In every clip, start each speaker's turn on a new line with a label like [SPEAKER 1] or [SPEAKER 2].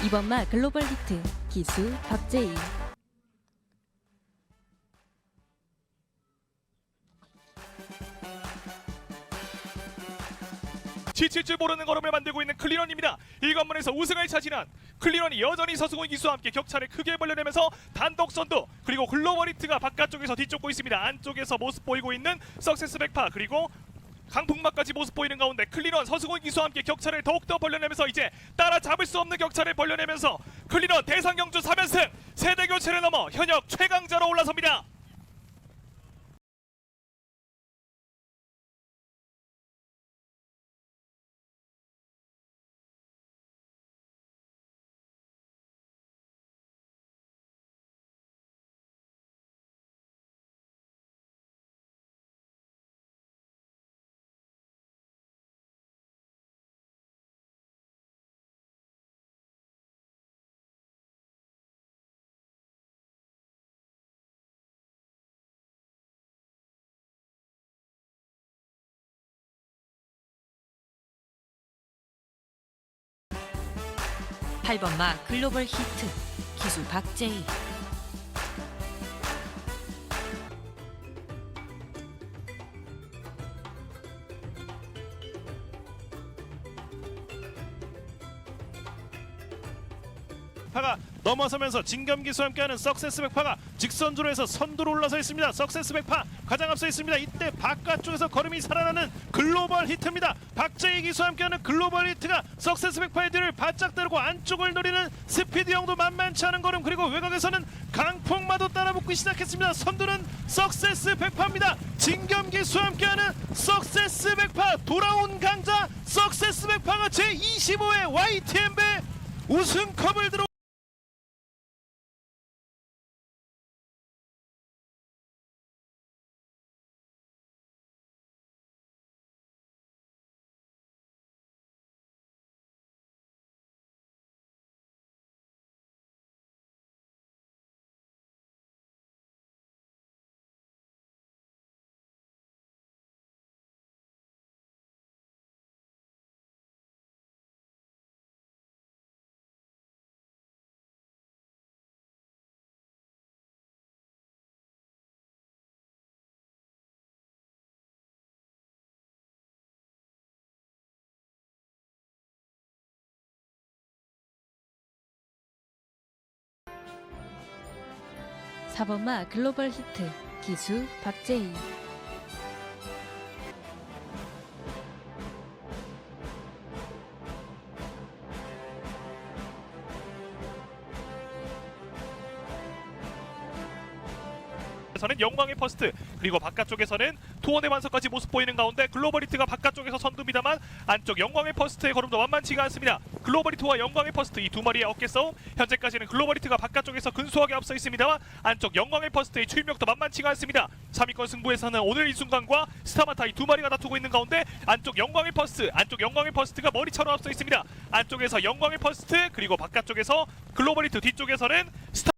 [SPEAKER 1] 이번 말 글로벌 히트 기수 박재희.
[SPEAKER 2] 지칠 줄 모르는 걸음을 만들고 있는 클리런입니다. 1관문에서 우승을 차지한 클리런이 여전히 서승훈 기수와 함께 격차를 크게 벌려내면서 단독 선두, 그리고 글로벌 히트가 바깥쪽에서 뒤쫓고 있습니다. 안쪽에서 모습 보이고 있는 석세스 백파, 그리고 강풍마까지 모습 보이는 가운데 클리런 서승훈 기수와 함께 격차를 더욱더 벌려내면서 이제 따라잡을 수 없는 격차를 벌려내면서 클리런 대상 경주 3연승 세대 교체를 넘어 현역 최강자로 올라섭니다.
[SPEAKER 3] 팔번마 글로벌 히트 기수 박재희.
[SPEAKER 4] 파가 넘어서면서 진겸기수와 함께하는 석세스 백파가 직선주로 해서 선두로 올라서 있습니다. 석세스 백파 가장 앞서 있습니다. 이때 바깥쪽에서 걸음이 살아나는 글로벌 히트입니다. 박재희 기수와 함께하는 글로벌 히트가 석세스 백파의 뒤를 바짝 따르고 안쪽을 노리는 스피드 형도 만만치 않은 걸음, 그리고 외곽에서는 강풍마도 따라붙기 시작했습니다. 선두는 석세스 백파입니다. 진겸기수와 함께하는 석세스 백파, 돌아온 강자 석세스 백파가 제25회 YTN배 우승컵을 들어
[SPEAKER 1] 사번마 글로벌 히트 기수 박재희.
[SPEAKER 2] 에서는 영광의 퍼스트, 그리고 바깥쪽에서는 투원의 반석까지 모습 보이는 가운데 글로벌 히트가 바깥쪽에서 선두입니다만 안쪽 영광의 퍼스트의 걸음도 만만치가 않습니다. 글로벌 히트와 영광의 퍼스트 이 두 마리의 어깨 싸움, 현재까지는 글로벌 히트가 바깥쪽에서 근소하게 앞서 있습니다만 안쪽 영광의 퍼스트의 추임력도 만만치가 않습니다. 3위권 승부에서는 오늘 이 순간과 스타마타 이 두 마리가 다투고 있는 가운데 안쪽 영광의 퍼스트가 머리처럼 앞서 있습니다. 안쪽에서 영광의 퍼스트, 그리고 바깥쪽에서 글로벌 히트, 뒤쪽에서는 스타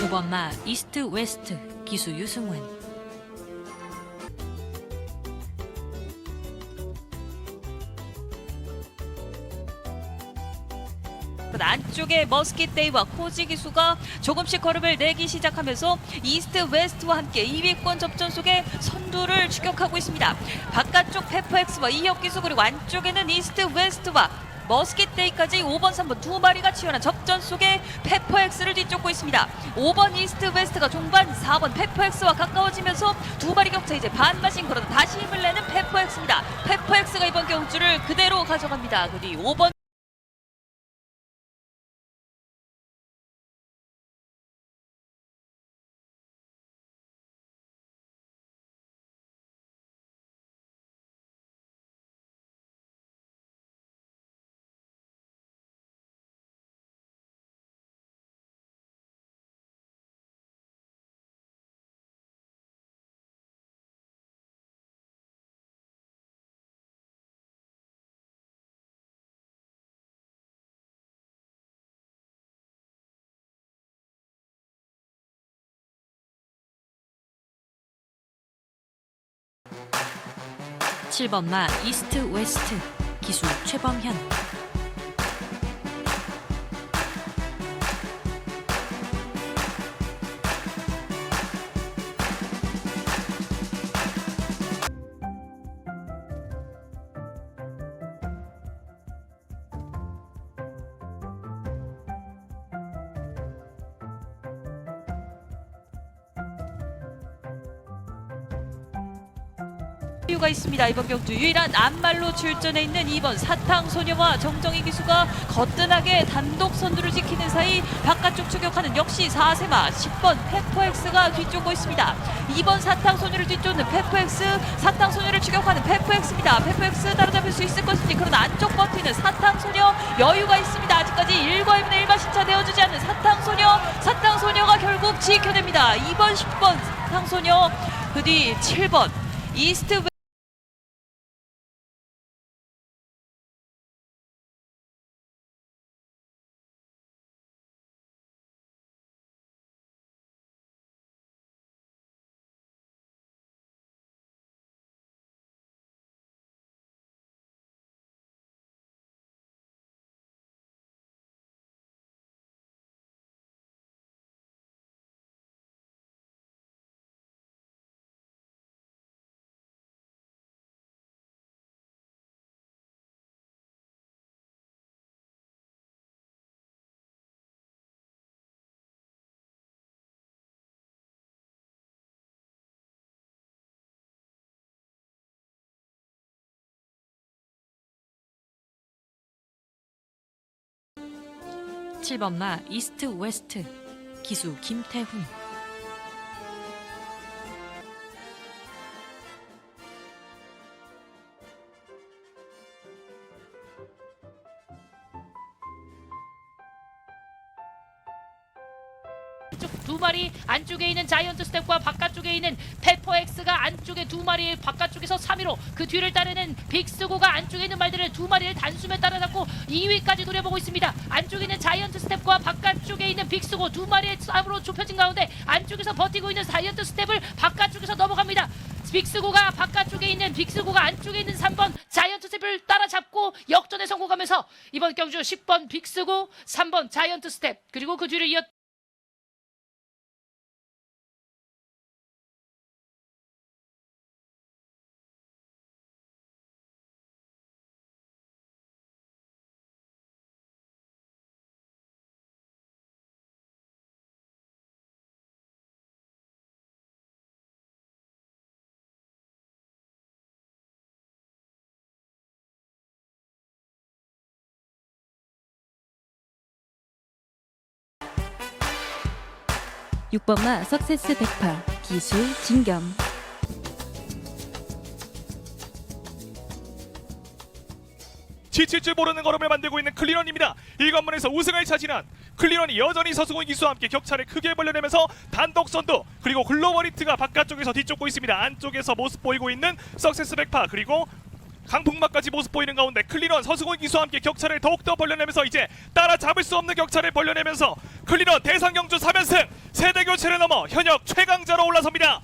[SPEAKER 3] 오번마 이스트 웨스트 기수 유승원. 그러나 안쪽에 머스킷데이와 코지 기수가 조금씩 걸음을 내기 시작하면서 이스트 웨스트와 함께 2위권 접전 속에 선두를 추격하고 있습니다. 바깥쪽 페퍼엑스와 이혁 기수 그리고 안쪽에는 이스트 웨스트와 머스킷데이까지 5번, 3번 두 마리가 치열한 접전 속에 페퍼엑스를 뒤쫓고 있습니다. 5번 이스트 웨스트가 종반, 4번 페퍼엑스와 가까워지면서 두 마리 격차 이제 반마신 그러다 다시 힘을 내는 페퍼엑스입니다. 페퍼엑스가 이번 경주를 그대로 가져갑니다. 그 뒤 5번 7번 마 이스트 웨스트 기수 최범현. 이유가 있습니다. 이번 경주 유일한 안말로 출전해 있는 2번 사탕소녀와 정정희 기수가 거뜬하게 단독 선두를 지키는 사이 바깥쪽 추격하는 역시 4세마 10번 페퍼엑스가 뒤쫓고 있습니다. 2번 사탕소녀를 뒤쫓는 페퍼엑스, 사탕소녀를 추격하는 페퍼엑스입니다. 페퍼엑스 따라잡을 수 있을 것인지 그러나 안쪽 버티는 사탕소녀 여유가 있습니다. 아직까지 1과의 1마 신차되어주지 않는 사탕소녀가 결국 지켜냅니다. 2번 10번 사탕소녀 그 뒤 7번 이스트 7번 마 이스트 웨스트 기수 김태훈.
[SPEAKER 5] 두 마리 안쪽에 있는 자이언트 스텝과 바깥쪽에 있는 페퍼엑스가 안쪽에 두 마리 바깥쪽에서 3위로 그 뒤를 따르는 빅스고가 안쪽에 있는 말들을 두 마리를 단숨에 따라잡고 2위까지 노려보고 있습니다. 안쪽에 있는 자이언트 스텝과 바깥쪽에 있는 빅스고 두 마리의 싸움으로 좁혀진 가운데 안쪽에서 버티고 있는 자이언트 스텝을 바깥쪽에서 넘어갑니다. 빅스고가 바깥쪽에 있는 빅스고가 안쪽에 있는 3번 자이언트 스텝을 따라잡고 역전에 성공하면서 이번 경주 10번 빅스고 3번 자이언트 스텝 그리고 그 뒤를 이어
[SPEAKER 1] 육 번 마 석세스 백파 기수 진겸.
[SPEAKER 2] 지칠 줄 모르는 걸음을 만들고 있는 클리런입니다. 1관문에서 우승을 차지한 클리런이 여전히 서승훈 기수와 함께 격차를 크게 벌려내면서 단독 선두, 그리고 글로벌 히트가 바깥쪽에서 뒤쫓고 있습니다. 안쪽에서 모습 보이고 있는 석세스 백파 그리고 강풍막까지 모습 보이는 가운데 클리런 서승훈 기수와 함께 격차를 더욱더 벌려내면서 이제 따라잡을 수 없는 격차를 벌려내면서 클리런 대상경주 3연승 세대 교체를 넘어 현역 최강자로 올라섭니다.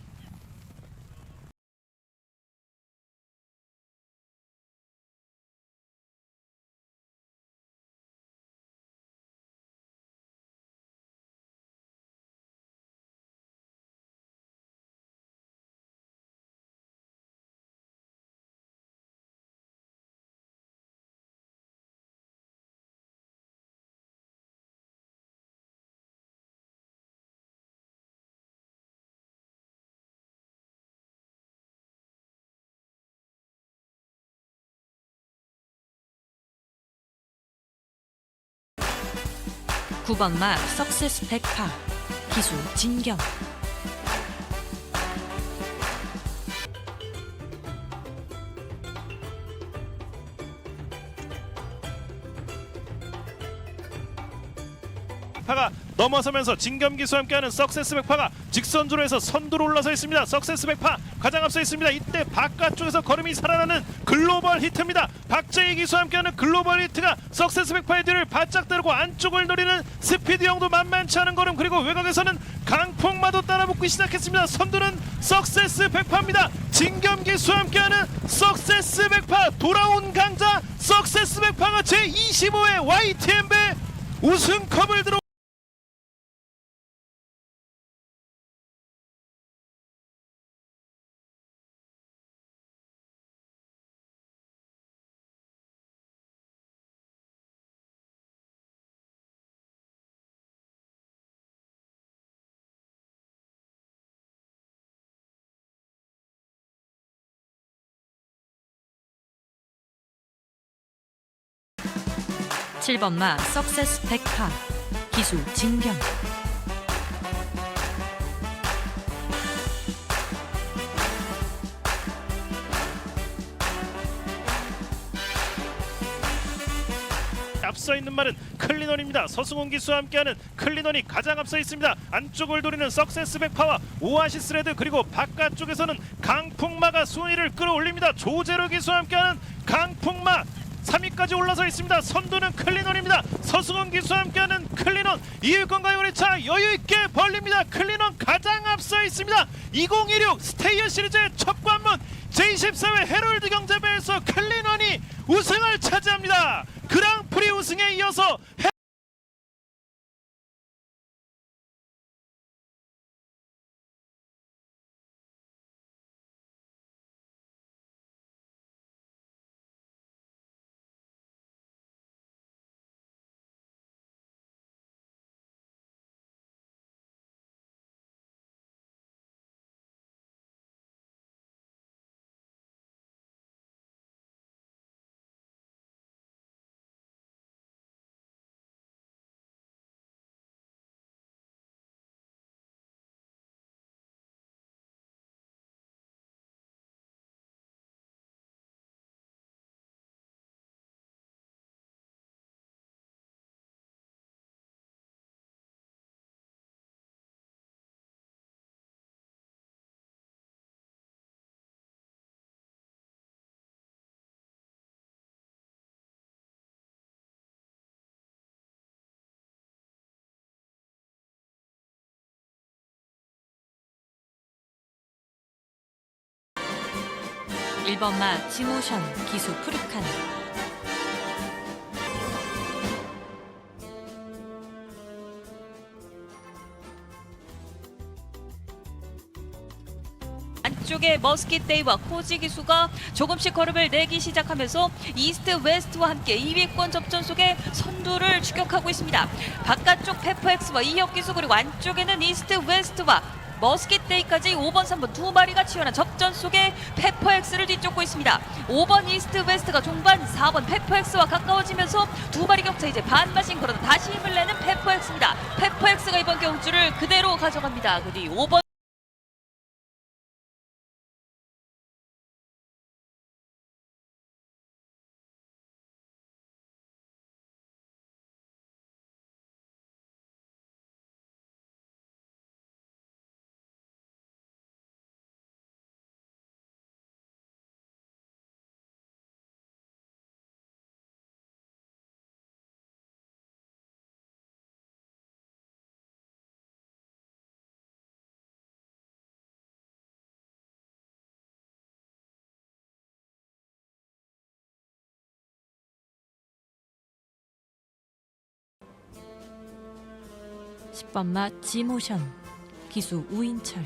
[SPEAKER 1] 9번 마 석세스 백파 기수 진경.
[SPEAKER 4] 백파가 넘어서면서 진겸기수와 함께하는 석세스 백파가 직선주로 해서 선두로 올라서 있습니다. 석세스 백파 가장 앞서 있습니다. 이때 바깥쪽에서 걸음이 살아나는 글로벌 히트입니다. 박재희 기수와 함께하는 글로벌 히트가 석세스 백파의 뒤를 바짝 따르고 안쪽을 노리는 스피드 형도 만만치 않은 걸음, 그리고 외곽에서는 강풍마도 따라붙기 시작했습니다. 선두는 석세스 백파입니다. 진겸기수와 함께하는 석세스 백파, 돌아온 강자 석세스 백파가 제25회 YTN배 우승컵을 들어
[SPEAKER 1] 7번 마 석세스 백파 기수 진경.
[SPEAKER 4] 앞서 있는 말은 클리넌입니다. 서승훈 기수와 함께하는 클리넌이 가장 앞서 있습니다. 안쪽을 노리는 석세스 백파와 오아시스 레드, 그리고 바깥쪽에서는 강풍마가 순위를 끌어올립니다. 조제로 기수와 함께하는 강풍마 3위까지 올라서 있습니다. 선두는 클리넌입니다. 서승훈 기수와 함께하는 클리넌 2위권과의 거리차 여유있게 벌립니다. 클리넌 가장 앞서 있습니다. 2016 스테이어 시리즈의 첫 관문 제24회 헤럴드 경제배에서 클리넌이 우승을 차지합니다. 그랑프리 우승에 이어서
[SPEAKER 1] 일 번 마 지모션 기수 푸르칸.
[SPEAKER 3] 안쪽에 머스킷데이와 코지 기수가 조금씩 걸음을 내기 시작하면서 이스트 웨스트와 함께 2위권 접전 속에 선두를 추격하고 있습니다. 바깥쪽 페퍼엑스와 이혁 기수, 그리고 안쪽에는 이스트 웨스트와 머스킷데이까지 5번, 3번 두 마리가 치열한 접전 속에 페퍼엑스를 뒤쫓고 있습니다. 5번 이스트 웨스트가 종반, 4번 페퍼엑스와 가까워지면서 두 마리 격차 이제 반마신, 그러다 다시 힘을 내는 페퍼엑스입니다. 페퍼엑스가 이번 경주를 그대로 가져갑니다. 그 뒤 5번
[SPEAKER 1] 십 번 마 지모션 기수 우인철.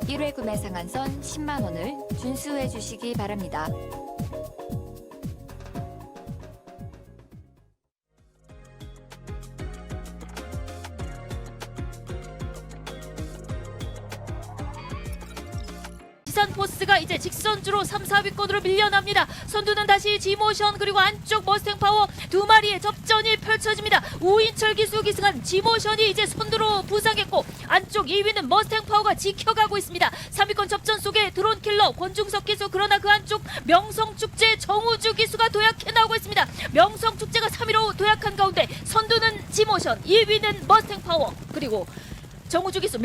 [SPEAKER 6] 1회 구매 상한선 10만 원을 준수해 주시기 바랍니다.
[SPEAKER 5] 두산 포스가 이제 직선주로 3, 4위권으로 밀려납니다. 선두는 다시 지모션 그리고 안쪽 머스탱 파워 두 마리의 접전이 펼쳐집니다. 우인철 기수 기승한 지모션이 이제 선두로 부상했고 안쪽 2위는 머스탱 파워가 지켜가고 있습니다. 3위권 접전 속에 드론 킬러 권중석 기수 그러나 그 안쪽 명성축제 정우주 기수가 도약해 나오고 있습니다. 명성축제가 3위로 도약한 가운데 선두는 지모션 2위는 머스탱 파워 그리고 정우주 기수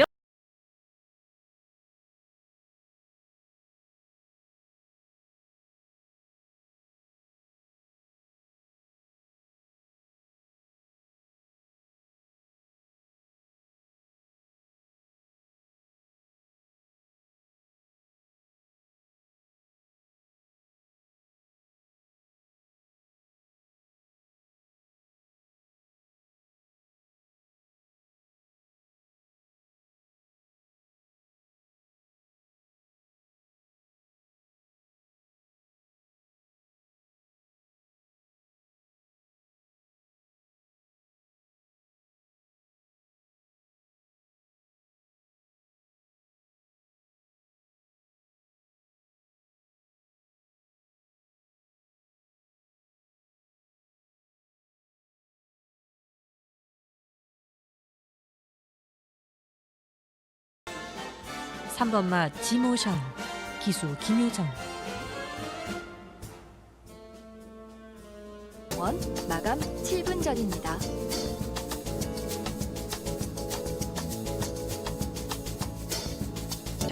[SPEAKER 1] 삼번 마 지모션 기수 김효정
[SPEAKER 6] 원 마감 7분 전입니다.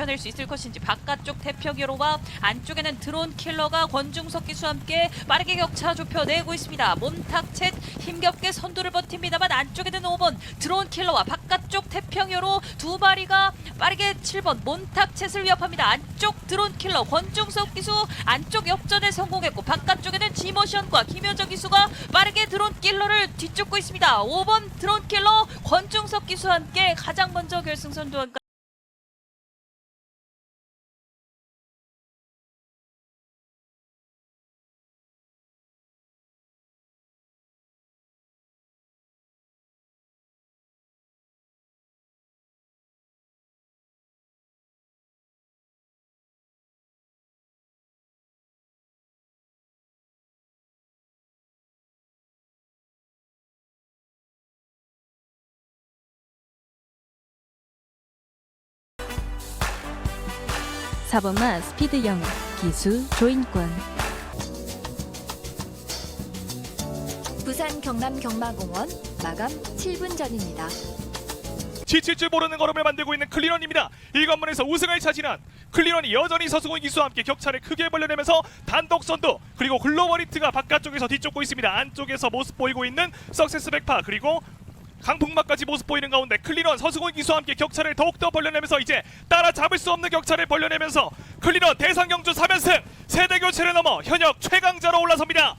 [SPEAKER 3] 낼 수 있을 것인지 바깥쪽 태평여로와 안쪽에는 드론 킬러가 권중석 기수와 함께 빠르게 격차 좁혀내고 있습니다. 몬탁챗 힘겹게 선두를 버팁니다만 안쪽에는 5번 드론 킬러와 바깥쪽 태평여로 두 마리가 빠르게 7번 몬탁챗을 위협합니다. 안쪽 드론 킬러 권중석 기수 안쪽 역전에 성공했고 바깥쪽에는 지모션과 김효정 기수가 빠르게 드론 킬러를 뒤쫓고 있습니다. 5번 드론 킬러 권중석 기수와 함께 가장 먼저 결승선두원
[SPEAKER 1] 4번 마 스피드 영 기수 조인권
[SPEAKER 6] 부산 경남 경마공원 마감 7분 전입니다.
[SPEAKER 2] 지칠 줄 모르는 걸음을 만들고 있는 클리런입니다. 1관문에서 우승을 차지한 클리런이 여전히 서승훈 기수와 함께 격차를 크게 벌려내면서 단독 선두 그리고 글로벌 히트가 바깥쪽에서 뒤쫓고 있습니다. 안쪽에서 모습 보이고 있는 석세스 백파 그리고 강풍막까지 모습 보이는 가운데 클리런 서승훈 기수와 함께 격차를 더욱더 벌려내면서 이제 따라잡을 수 없는 격차를 벌려내면서 클리런 대상경주 3연승 세대교체를 넘어 현역 최강자로 올라섭니다.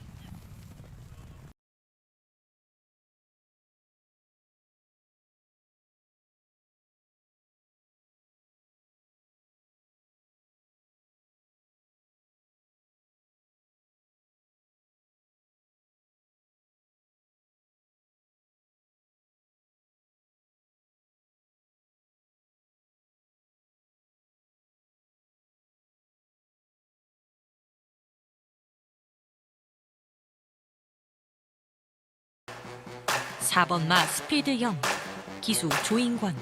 [SPEAKER 1] 사번 마 스피드 영 기수 조인권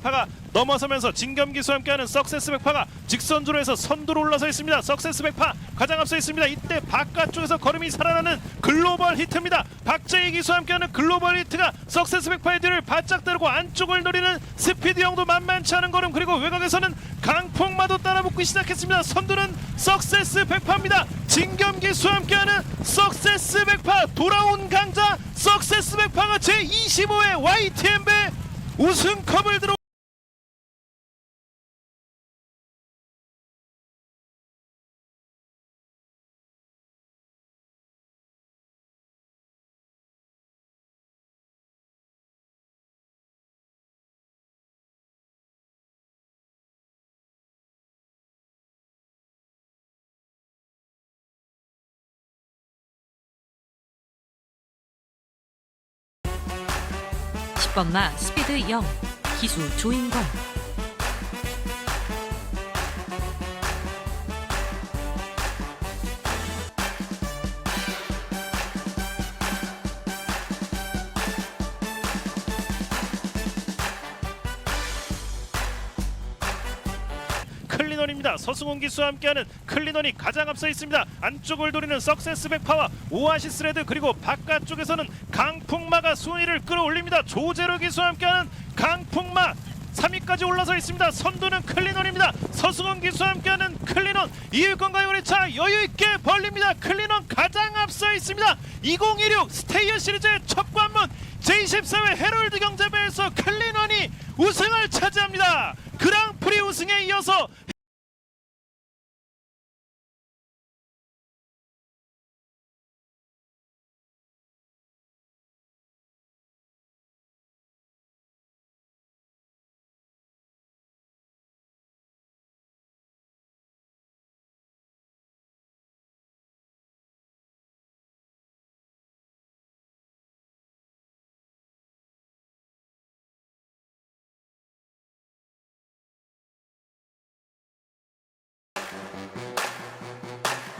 [SPEAKER 4] 파가 넘어서면서 진겸 기수와 함께하는 석세스 백파가 직선주로 해서 선두로 올라서 있습니다. 석세스 백파 가장 앞서 있습니다. 이때 바깥쪽에서 걸음이 살아나는 글로벌 히트입니다. 박재희 기수와 함께하는 글로벌 히트가 석세스 백파의 뒤를 바짝 따르고 안쪽을 노리는 스피드 형도 만만치 않은 걸음 그리고 외곽에서는 강풍마도 따라붙기 시작했습니다. 선두는 석세스 백파입니다. 진겸 기수와 함께하는 석세스 백파 돌아온 강자 석세스 백파가 제25회 YTN배 우승컵을 들어
[SPEAKER 3] 6번마 스피드 0, 기수 조인권.
[SPEAKER 4] 클리넌입니다. 서승훈 기수와 함께하는 클리넌이 가장 앞서 있습니다. 안쪽을 노리는 석세스 백파와 오아시스 레드, 그리고 바깥쪽에서는 강풍마가 순위를 끌어올립니다. 조제로 기수와 함께하는 강풍마 3위까지 올라서 있습니다. 선두는 클리넌입니다. 서승훈 기수와 함께하는 클리넌 2위권과의 거리차 여유있게 벌립니다. 클리넌 가장 앞서 있습니다. 2016 스테이어 시리즈의 첫 관문 제24회 헤럴드 경제배에서 클리넌이 우승을 차지합니다. 그랑프리 우승에 이어서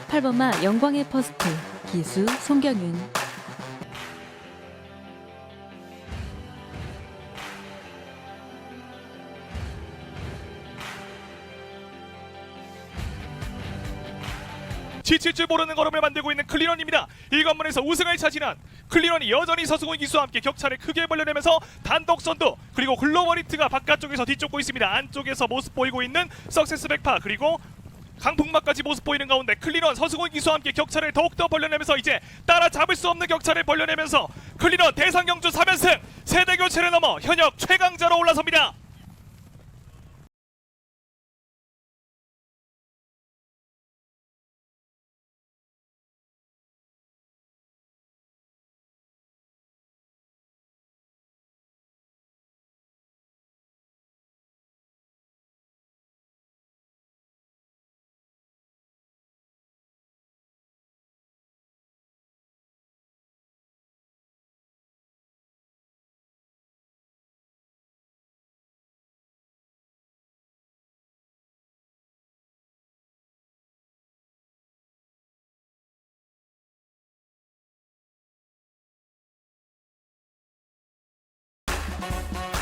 [SPEAKER 1] 팔번마 영광의 퍼스트 기수 송경윤.
[SPEAKER 2] 지칠 줄 모르는 걸음을 만들고 있는 클리넌입니다. 1관문에서 우승을 차지한 클리넌이 여전히 서승훈 기수와 함께 격차를 크게 벌려내면서 단독 선두, 그리고 글로벌 히트가 바깥쪽에서 뒤쫓고 있습니다. 안쪽에서 모습 보이고 있는 석세스 백파, 그리고 강풍마까지 모습 보이는 가운데 클리넌 서승훈 기수와 함께 격차를 더욱더 벌려내면서 이제 따라잡을 수 없는 격차를 벌려내면서 클리넌 대상경주 3연승 세대 교체를 넘어 현역 최강자로 올라섭니다.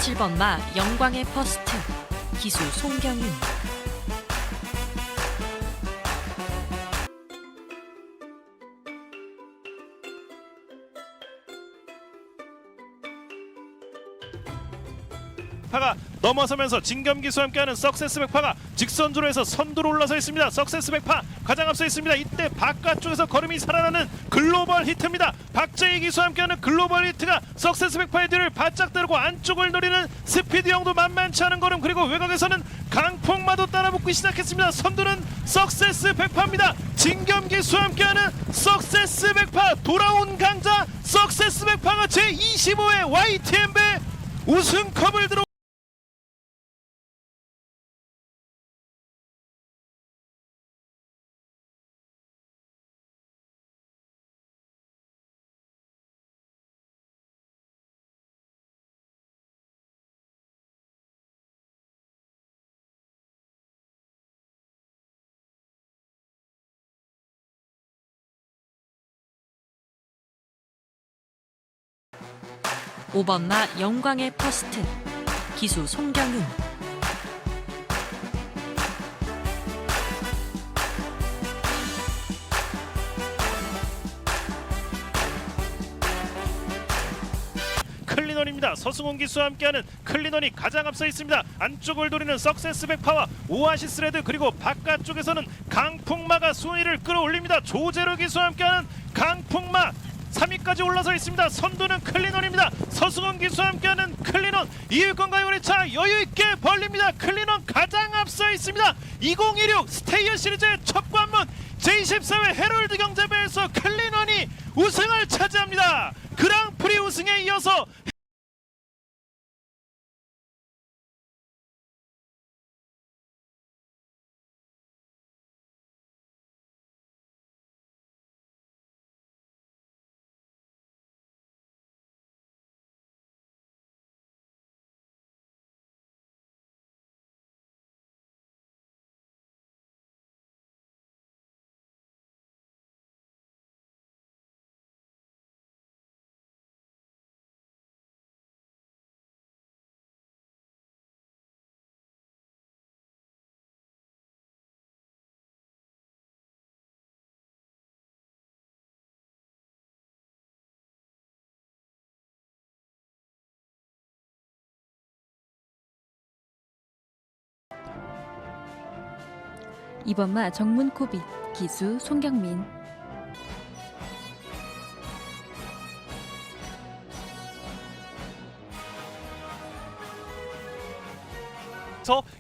[SPEAKER 3] 칠번마 영광의 퍼스트, 기수 송경윤.
[SPEAKER 4] 파가 넘어서면서 진겸 기수와 함께하는 석세스 백파가 직선주로 해서 선두로 올라서 있습니다. 석세스 백파 가장 앞서 있습니다. 이때 바깥쪽에서 걸음이 살아나는 글로벌 히트입니다. 박재희 기수와 함께하는 글로벌 히트가 석세스 백파의 뒤를 바짝 따르고 안쪽을 노리는 스피드 형도 만만치 않은 걸음, 그리고 외곽에서는 강풍마도 따라붙기 시작했습니다. 선두는 석세스 백파입니다. 진겸 기수와 함께하는 석세스 백파, 돌아온 강자 석세스 백파가 제25회 YTN배 우승컵을 들어
[SPEAKER 3] 오번마 영광의 퍼스트, 기수 송경윤.
[SPEAKER 4] 클리넌입니다. 서승훈 기수와 함께하는 클리넌이 가장 앞서 있습니다. 안쪽을 노리는 석세스 백파와 오아시스 레드, 그리고 바깥쪽에서는 강풍마가 순위를 끌어올립니다. 조제로 기수와 함께하는 강풍마 3위까지 올라서 있습니다. 선두는 클리넌입니다. 서승훈 기수와 함께하는 클리넌 2위권과의 거리차 여유있게 벌립니다. 클리넌 가장 앞서 있습니다. 2016 스테이어 시리즈의 첫 관문 제24회 헤럴드 경제배에서 클리넌이 우승을 차지합니다. 그랑프리 우승에 이어서
[SPEAKER 1] 2번 마 정문 코빅 기수 송경민.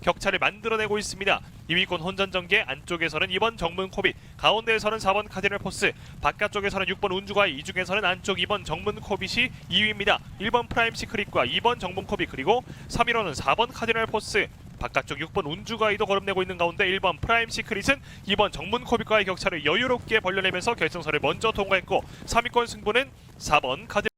[SPEAKER 2] 격차를 만들어내고 있습니다. 2위권 혼전 전개 안쪽에서는 2번 정문 코빅, 가운데에서는 4번 카디널 포스, 바깥쪽에서는 6번 운주가이, 이 중에서는 안쪽 2번 정문 코빅이 2위입니다. 1번 프라임 시크릿과 2번 정문 코빅, 그리고 3위로는 4번 카디널 포스, 바깥쪽 6번 운주가이도 거름내고 있는 가운데 1번 프라임 시크릿은 2번 정문 코빅과의 격차를 여유롭게 벌려내면서 결승선을 먼저 통과했고, 3위권 승부는 4번 카디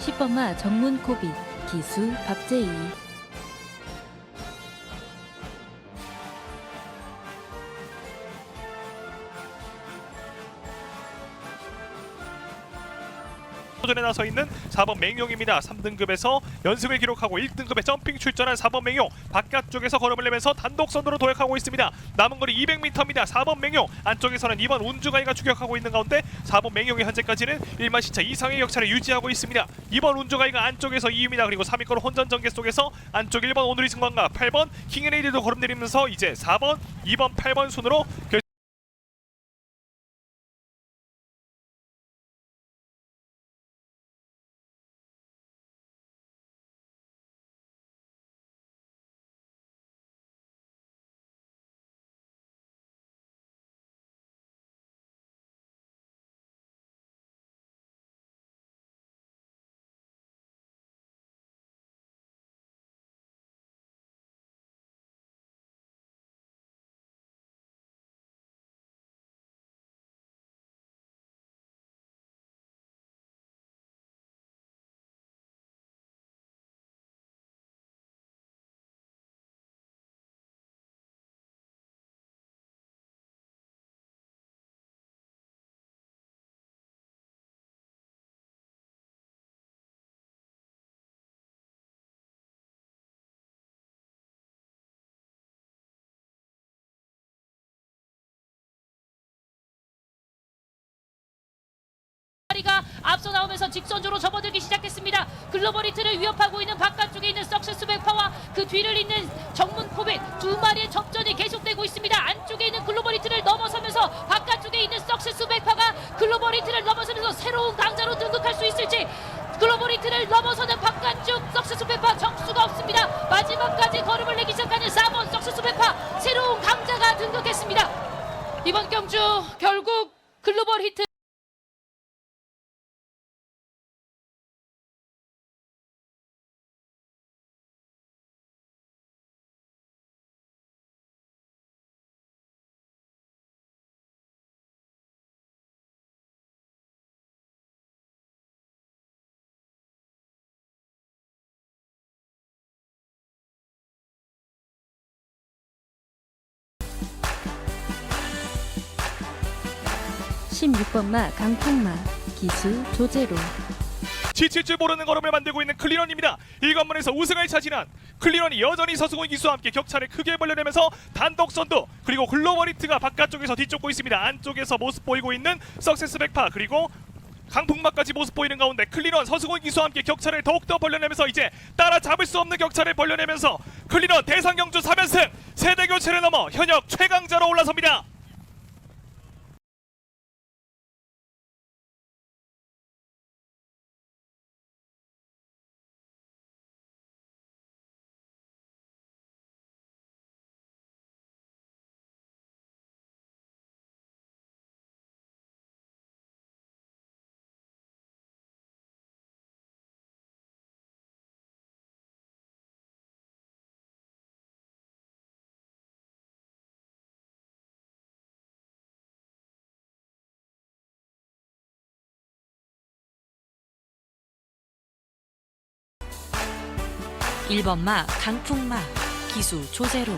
[SPEAKER 1] 10번 마 정문 코빅 기수 박재희.
[SPEAKER 2] 도전에 나서 있는 4번 맹용입니다. 3등급에서 연승을 기록하고 1등급에 점핑 출전한 4번 맹용, 바깥쪽에서 걸음을 내면서 단독선두로 도약하고 있습니다. 남은 거리 200m입니다. 4번 맹용, 안쪽에서는 2번 운주가이가 추격하고 있는 가운데 4번 맹용이 현재까지는 1만 시차 이상의 격차를 유지하고 있습니다. 2번 운주가이가 안쪽에서 2위입니다. 그리고 3위권 혼전 전개 속에서 안쪽 1번 오누리 승관과 8번 킹앤레이디도 걸음내리면서 이제 4번, 2번, 8번 순으로
[SPEAKER 5] 가 앞서 나오면서 직선주로 접어들기 시작했습니다. 글로벌 히트를 위협하고 있는 바깥쪽에 있는 석세스 백파와 그 뒤를 잇는 정문 코빅, 두 마리의 접전이 계속되고 있습니다. 안쪽에 있는 글로벌 히트를 넘어서면서 바깥쪽에 있는 석세스 백파가 글로벌 히트를 넘어서면서 새로운 강자로 등극할 수 있을지, 글로벌 히트를 넘어서는 바깥쪽 석세스 백파 적수가 없습니다. 마지막까지 걸음을 내기 시작하는 4번 석세스 백파, 새로운 강자가 등극했습니다. 이번 경주 결국 글로벌 히트
[SPEAKER 1] (16번) 마 강풍마 기수 조제로.
[SPEAKER 2] 지칠 줄 모르는 걸음을 만들고 있는 클리런입니다. 1관문에서 우승을 차지한 클리런이 여전히 서승훈 기수와 함께 격차를 크게 벌려내면서 단독 선두, 그리고 글로벌 히트가 바깥쪽에서 뒤쫓고 있습니다. 안쪽에서 모습 보이고 있는 석세스 백파, 그리고 강풍마까지 모습 보이는 가운데 클리런, 서승훈 기수와 함께 격차를 더욱더 벌려내면서 이제 따라잡을 수 없는 격차를 벌려내면서 클리런 대상 경주 3연승, 세대 교체를 넘어 현역 최강자로 올라섭니다.
[SPEAKER 3] (1번) 마 강풍마 기수 조제로.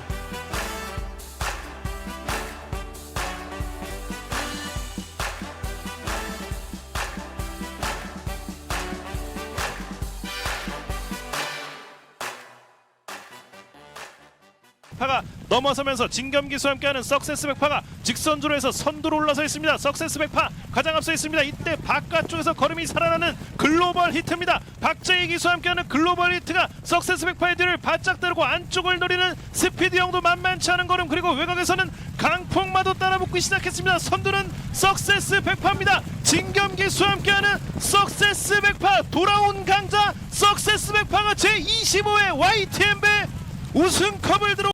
[SPEAKER 4] 백파가 넘어서면서 진겸기수와 함께하는 석세스 백파가 직선주로 해서 선두로 올라서 있습니다. 석세스 백파 가장 앞서 있습니다. 이때 바깥쪽에서 걸음이 살아나는 글로벌 히트입니다. 박재희 기수와 함께하는 글로벌 히트가 석세스 백파의 뒤를 바짝 따르고 안쪽을 노리는 스피드 형도 만만치 않은 걸음, 그리고 외곽에서는 강풍마도 따라붙기 시작했습니다. 선두는 석세스 백파입니다. 진겸기수와 함께하는 석세스 백파, 돌아온 강자 석세스 백파가 제25회 YTN배 우승컵을 들어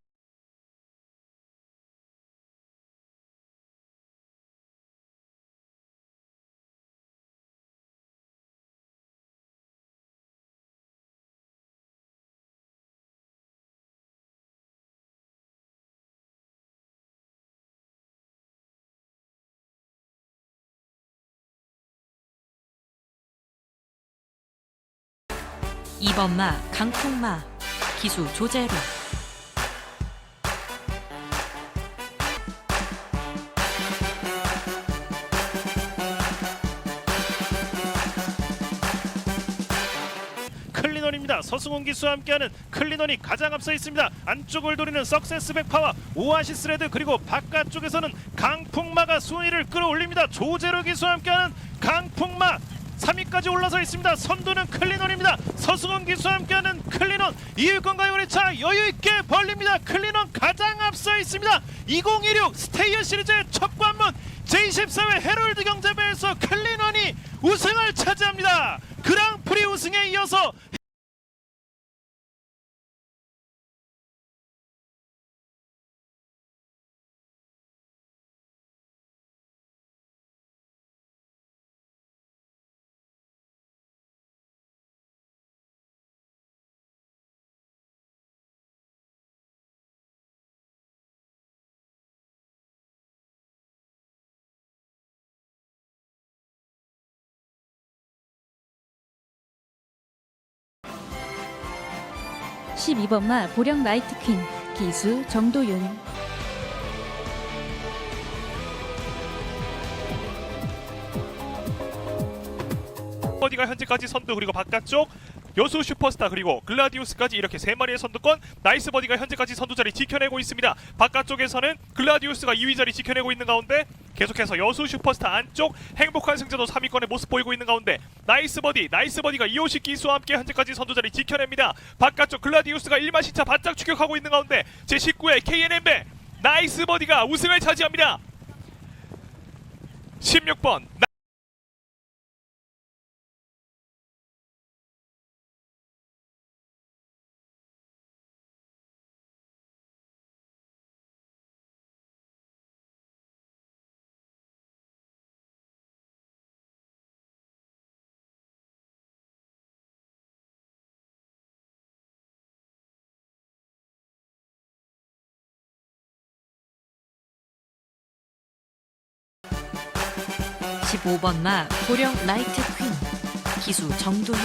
[SPEAKER 1] 2번 마 강풍마 기수 조재로
[SPEAKER 4] 클리넌입니다. 서승훈 기수와 함께하는 클리넌이 가장 앞서 있습니다. 안쪽을 노리는 석세스 백파와 오아시스 레드, 그리고 바깥쪽에서는 강풍마가 순위를 끌어올립니다. 조제로 기수와 함께하는 강풍마 3위까지 올라서 있습니다. 선두는 클리넌입니다. 서승훈 기수와 함께하는 클리넌 2위권과의 거리차 여유있게 벌립니다. 클리넌 가장 앞서 있습니다. 2016 스테이어 시리즈의 첫 관문 제24회 헤럴드 경제배에서 클리넌이 우승을 차지합니다. 그랑프리 우승에 이어서
[SPEAKER 1] 십 12번 마 보령 라이트 퀸 기수 정도윤
[SPEAKER 2] 버디가 현재까지 선두, 그리고 바깥쪽 여수 슈퍼스타 그리고 글라디우스까지 이렇게 3마리의 선두권, 나이스 버디가 현재까지 선두 자리 지켜내고 있습니다. 바깥쪽에서는 글라디우스가 2위 자리 지켜내고 있는 가운데 계속해서 여수 슈퍼스타 안쪽 행복한 승자도 3위권의 모습 보이고 있는 가운데 나이스 버디가 이호식 기수와 함께 현재까지 선두 자리 지켜냅니다. 바깥쪽 글라디우스가 1만 시차 바짝 추격하고 있는 가운데 제19회 KNM배 나이스 버디가 우승을 차지합니다. 16번
[SPEAKER 1] 15번 마 보령 라이트 퀸 기수 정도윤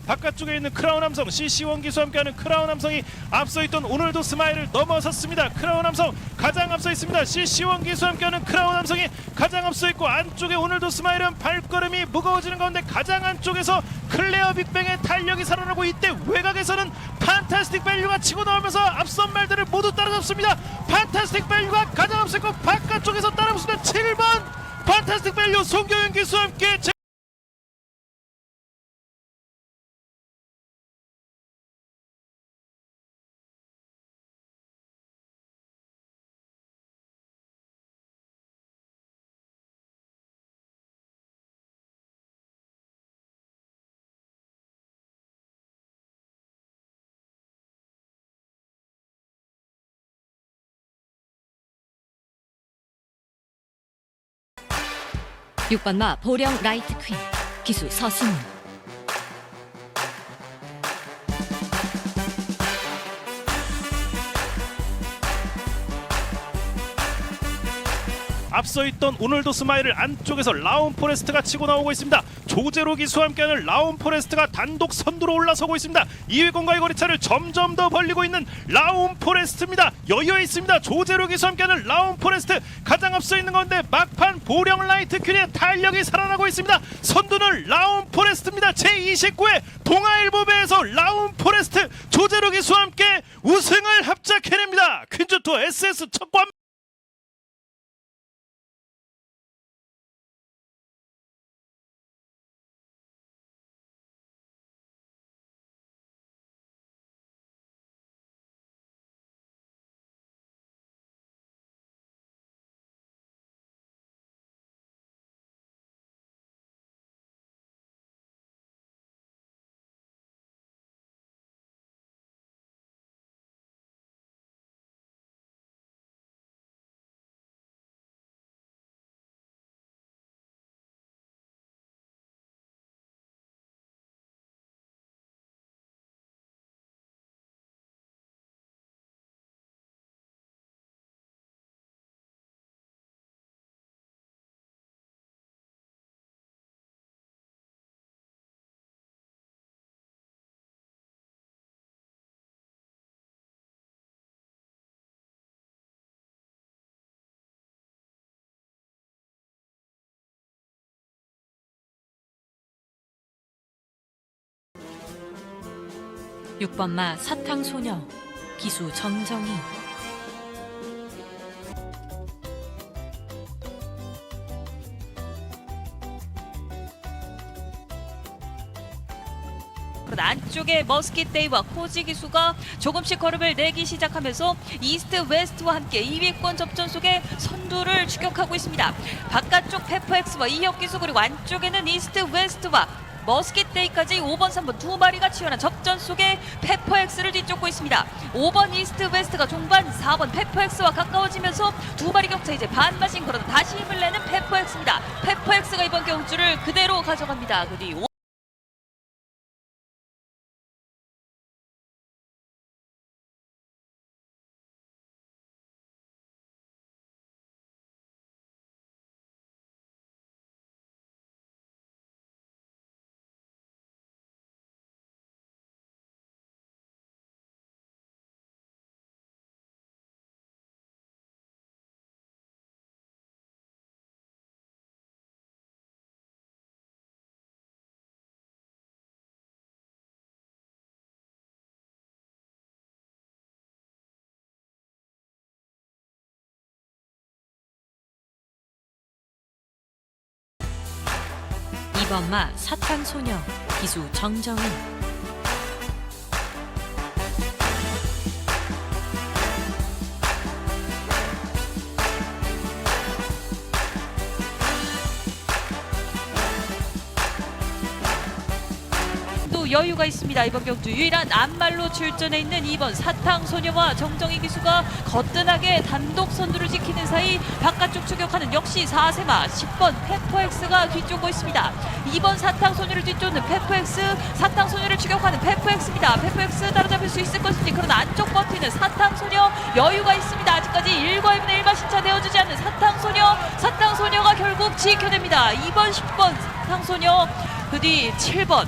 [SPEAKER 4] 바깥쪽에 있는 크라운 함성 CC1 기수와 함께하는 크라운 함성이 앞서 있던 오늘도 스마일을 넘어섰습니다. 크라운 함성 가장 앞서 있습니다. CC1 기수와 함께하는 크라운 함성이 가장 앞서 있고, 안쪽에 오늘도 스마일은 발걸음이 무거워지는 가운데 가장 안쪽에서 클레어 빅뱅의 탄력이 살아나고, 이때 외곽에서는 판타스틱 밸류가 치고 나오면서 앞선 말들을 모두 따라잡습니다. 판타스틱 밸류가 가장 앞서 있고 바깥쪽에서 따라붙습니다. 7번 판타스틱 밸류 송교윤 기수와 함께
[SPEAKER 1] 6번 마 보령 라이트 퀸 기수 서승훈
[SPEAKER 4] 앞서 있던 오늘도 스마일을 안쪽에서 라운 포레스트가 치고 나오고 있습니다. 조제로 기수와 함께하는 라운 포레스트가 단독 선두로 올라서고 있습니다. 2위권과의 거리차를 점점 더 벌리고 있는 라운 포레스트입니다. 여유에 있습니다. 조제로 기수와 함께하는 라운 포레스트 가장 앞서 있는 가운데 막판 보령 라이트 퀸의 탄력이 살아나고 있습니다. 선두는 라운 포레스트입니다. 제29회 동아일보배에서 라운 포레스트 조제로 기수와 함께 우승을 합작해냅니다. 퀸즈투어 SS 첫관.
[SPEAKER 1] 육 번마 사탕소녀 기수 정정희.
[SPEAKER 3] 안쪽에 머스킷데이와 코지 기수가 조금씩 걸음을 내기 시작하면서 이스트 웨스트와 함께 2위권 접전 속에 선두를 추격하고 있습니다. 바깥쪽 페퍼엑스와 이혁 기수 그리고 안쪽에는 이스트 웨스트와 머스킷데이까지 5번, 3번 두 마리가 치열한 접전 속에 페퍼엑스를 뒤쫓고 있습니다. 5번 이스트 웨스트가 종반, 4번 페퍼엑스와 가까워지면서 두 마리 격차 이제 반마신 그러다 다시 힘을 내는 페퍼엑스입니다. 페퍼엑스가 이번 경주를 그대로 가져갑니다. 그리고
[SPEAKER 1] 2번마 사탕소녀 기수 정정희.
[SPEAKER 3] 또 여유가 있습니다. 이번 경주 유일한 안말로 출전해 있는 2번 사탕소녀와 정정희 기수가 거뜬하게 단독 선두를 지키는 사이 바깥쪽 추격하는 역시 4세마 10번 페퍼엑스가 뒤쫓고 있습니다. 2번 사탕소녀를 뒤쫓는 페퍼엑스, 사탕소녀를 추격하는 페퍼엑스입니다. 페퍼엑스 따라잡을 수 있을 것인지, 그러나 안쪽 버티는 사탕소녀 여유가 있습니다. 아직까지 1과 1분의 1만 신차되어주지 않는 사탕소녀가 결국 지켜냅니다. 2번 10번 사탕소녀 그 뒤 7번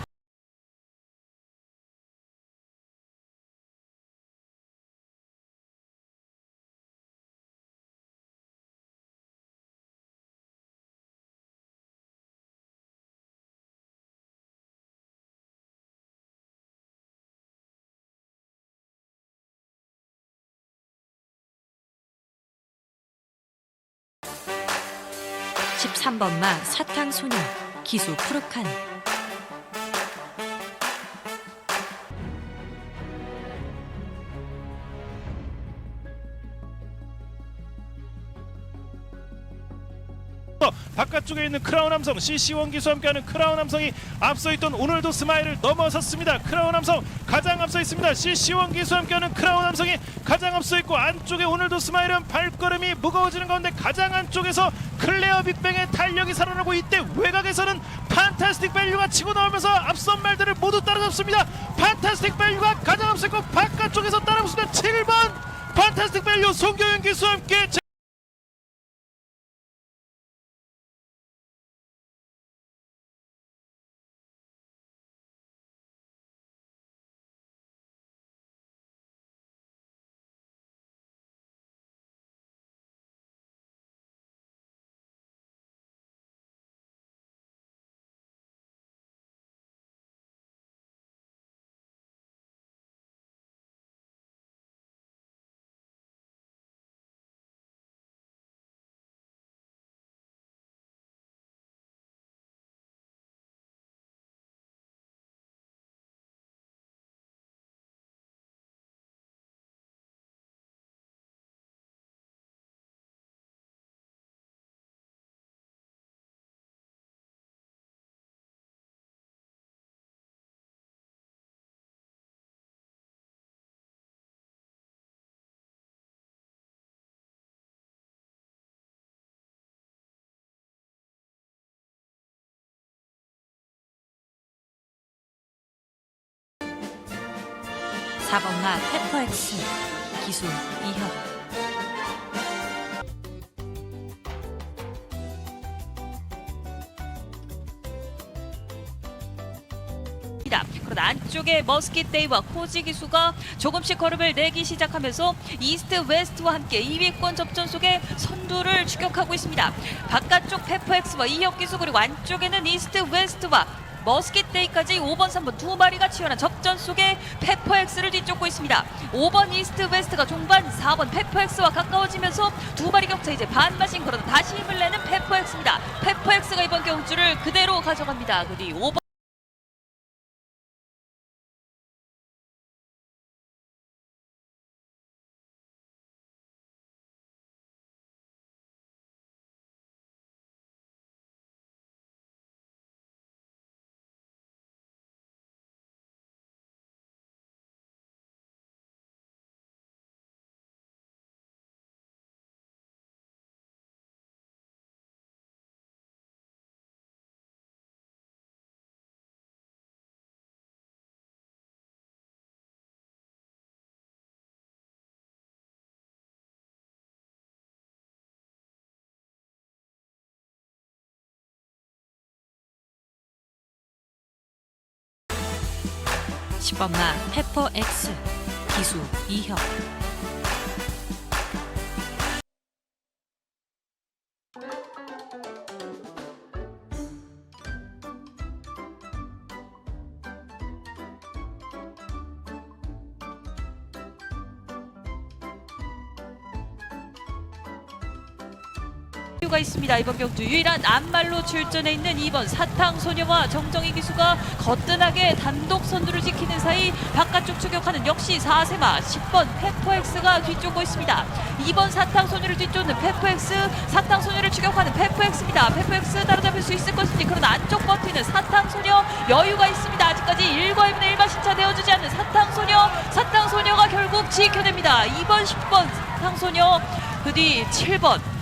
[SPEAKER 1] 13번마 사탕소녀 기수 푸르칸.
[SPEAKER 4] 바깥쪽에 있는 크라운 함성 CC1 기수와 함께하는 크라운 함성이 앞서 있던 오늘도 스마일을 넘어섰습니다. 크라운 함성 가장 앞서 있습니다. CC1 기수와 함께하는 크라운 함성이 가장 앞서 있고, 안쪽에 오늘도 스마일은 발걸음이 무거워지는 가운데 가장 안쪽에서 클레어 빅뱅의 탄력이 살아나고, 이때 외곽에서는 판타스틱 밸류가 치고 나오면서 앞선 말들을 모두 따라잡습니다. 판타스틱 밸류가 가장 앞서 있고, 바깥쪽에서 따라붙습니다. 7번 판타스틱 밸류 송교윤 기수와 함께
[SPEAKER 1] 4번마 페퍼엑스 기수 이혁
[SPEAKER 3] 그러나 안쪽에 머스킷데이와 코지 기수가 조금씩 걸음을 내기 시작하면서 이스트 웨스트와 함께 2위권 접전 속에 선두를 추격하고 있습니다. 바깥쪽 페퍼엑스와 이혁 기수 그리고 안쪽에는 이스트 웨스트와 머스킷데이까지 5번, 3번 두 마리가 치열한 접전 속에 페퍼엑스를 뒤쫓고 있습니다. 5번 이스트 웨스트가 종반, 4번 페퍼엑스와 가까워지면서 두 마리 격차 이제 반마신 그러다 다시 힘을 내는 페퍼엑스입니다. 페퍼엑스가 이번 경주를 그대로 가져갑니다. 그뒤 5번
[SPEAKER 1] 10번마 페퍼엑스 기수 이혁
[SPEAKER 3] 가 있습니다. 이번 경주 유일한 안말로 출전해 있는 2번 사탕소녀와 정정희 기수가 거뜬하게 단독 선두를 지키는 사이 바깥쪽 추격하는 역시 4세마 10번 페퍼엑스가 뒤쫓고 있습니다. 2번 사탕소녀를 뒤쫓는 페퍼엑스, 사탕소녀를 추격하는 페퍼엑스입니다. 페퍼엑스 따라잡을 수 있을 것인지 그러나 안쪽 버티는 사탕소녀 여유가 있습니다. 아직까지 1과 1분의 1가 신차되어주지 않는 사탕소녀가 결국 지켜냅니다. 2번 10번 사탕소녀 그 뒤 7번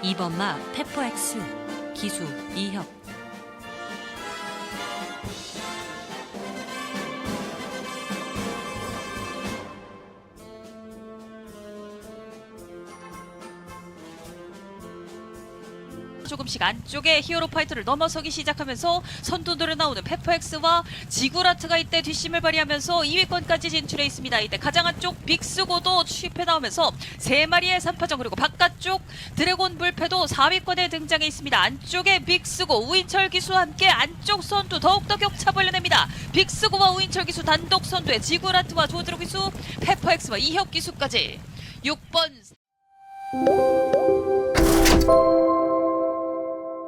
[SPEAKER 1] 2번마 페퍼엑스 기수 이혁
[SPEAKER 3] 조금씩 안쪽에 히어로 파이터를 넘어서기 시작하면서 선두들을 나오는 페퍼엑스와 지구라트가 이때 뒷심을 발휘하면서 2위권까지 진출해 있습니다. 이때 가장 안쪽 빅스고도 취입해 나오면서 3마리의 3파전 그리고 바깥쪽 드래곤 불패도 4위권에 등장해 있습니다. 안쪽에 빅스고 우인철 기수와 함께 안쪽 선두 더욱더 격차 벌려냅니다. 빅스고와 우인철 기수 단독 선두에 지구라트와 조드로 기수 페퍼엑스와 이혁 기수까지 6번